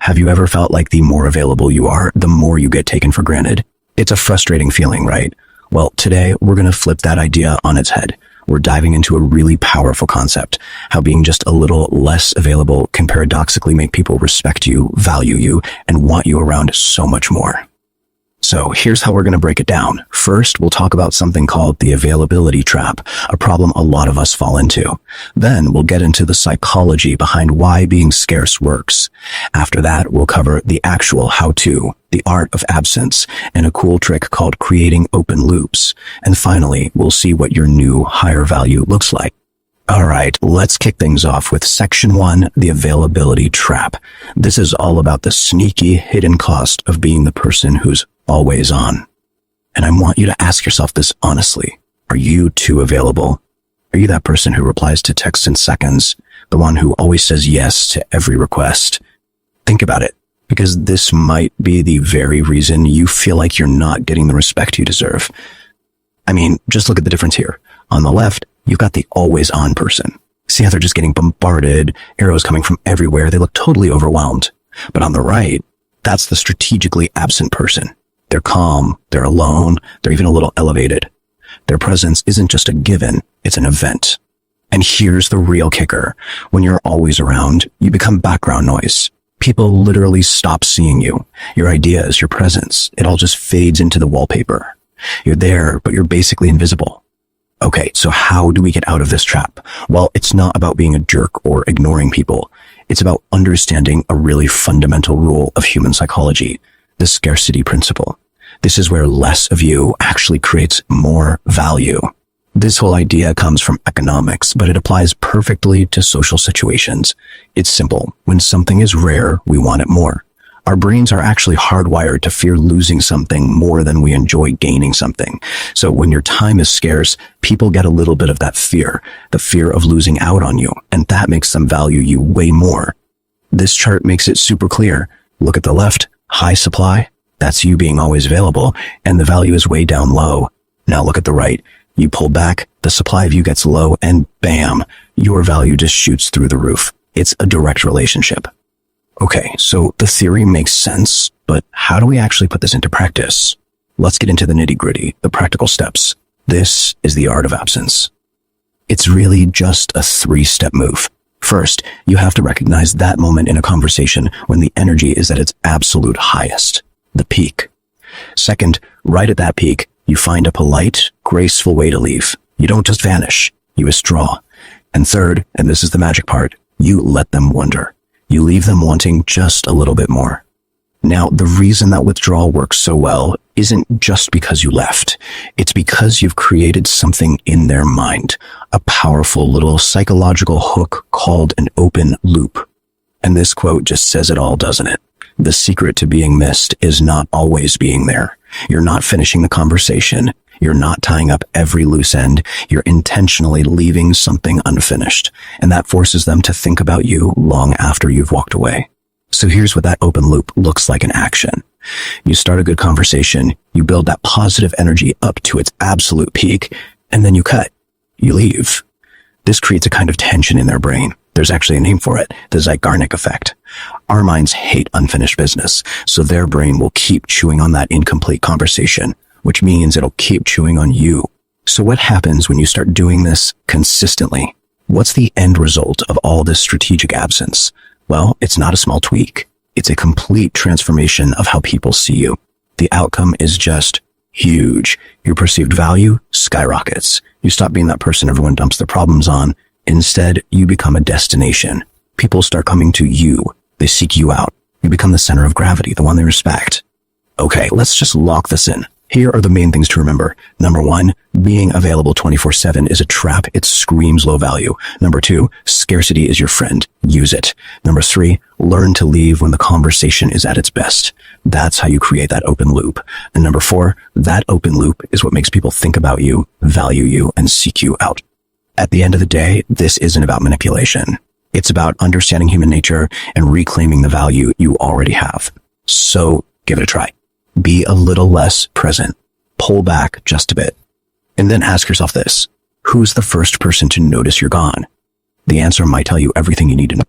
Have you ever felt like the more available you are, the more you get taken for granted? It's a frustrating feeling, right? Well, today we're going to flip that idea on its head. We're diving into a really powerful concept, how being just a little less available can paradoxically make people respect you, value you, and want you around so much more. So here's how we're going to break it down. First, we'll talk about something called the availability trap, a problem a lot of us fall into. Then we'll get into the psychology behind why being scarce works. After that, we'll cover the actual how-to, the art of absence, and a cool trick called creating open loops. And finally, we'll see what your new higher value looks like. All right, let's kick things off with section 1, the availability trap. This is all about the sneaky hidden cost of being the person who's always on. And I want you to ask yourself this honestly. Are you too available? Are you that person who replies to texts in seconds? The one who always says yes to every request? Think about it, because this might be the very reason you feel like you're not getting the respect you deserve. I mean, just look at the difference here. On the left, you've got the always on person. See how they're just getting bombarded, arrows coming from everywhere. They look totally overwhelmed. But on the right, that's the strategically absent person. They're calm, they're alone, they're even a little elevated. Their presence isn't just a given, it's an event. And here's the real kicker. When you're always around, you become background noise. People literally stop seeing you. Your ideas, your presence, it all just fades into the wallpaper. You're there, but you're basically invisible. Okay, so how do we get out of this trap? Well, it's not about being a jerk or ignoring people. It's about understanding a really fundamental rule of human psychology, the scarcity principle. This is where less of you actually creates more value. This whole idea comes from economics, but it applies perfectly to social situations. It's simple. When something is rare, we want it more. Our brains are actually hardwired to fear losing something more than we enjoy gaining something. So when your time is scarce, people get a little bit of that fear, the fear of losing out on you, and that makes them value you way more. This chart makes it super clear. Look at the left, high supply, that's you being always available, and the value is way down low. Now look at the right, you pull back, the supply of you gets low, and bam, your value just shoots through the roof. It's a direct relationship. Okay, so the theory makes sense, but how do we actually put this into practice? Let's get into the nitty-gritty, the practical steps. This is the art of absence. It's really just a 3-step move. First, you have to recognize that moment in a conversation when the energy is at its absolute highest, the peak. Second, right at that peak, you find a polite, graceful way to leave. You don't just vanish, you withdraw. And third, and this is the magic part, you let them wonder. You leave them wanting just a little bit more. Now, the reason that withdrawal works so well isn't just because you left. It's because you've created something in their mind, a powerful little psychological hook called an open loop. And this quote just says it all, doesn't it? The secret to being missed is not always being there. You're not finishing the conversation. You're not tying up every loose end. You're intentionally leaving something unfinished. And that forces them to think about you long after you've walked away. So here's what that open loop looks like in action. You start a good conversation. You build that positive energy up to its absolute peak. And then you cut. You leave. This creates a kind of tension in their brain. There's actually a name for it, the Zeigarnik effect. Our minds hate unfinished business, so their brain will keep chewing on that incomplete conversation, which means it'll keep chewing on you. So what happens when you start doing this consistently? What's the end result of all this strategic absence? Well, it's not a small tweak. It's a complete transformation of how people see you. The outcome is just huge. Your perceived value skyrockets. You stop being that person everyone dumps their problems on. Instead, you become a destination. People start coming to you. They seek you out. You become the center of gravity, the one they respect. Okay, let's just lock this in. Here are the main things to remember. Number 1, being available 24/7 is a trap. It screams low value. Number 2, scarcity is your friend. Use it. Number 3, learn to leave when the conversation is at its best. That's how you create that open loop. And number 4, that open loop is what makes people think about you, value you, and seek you out. At the end of the day, this isn't about manipulation. It's about understanding human nature and reclaiming the value you already have. So give it a try. Be a little less present. Pull back just a bit. And then ask yourself this: who's the first person to notice you're gone? The answer might tell you everything you need to know.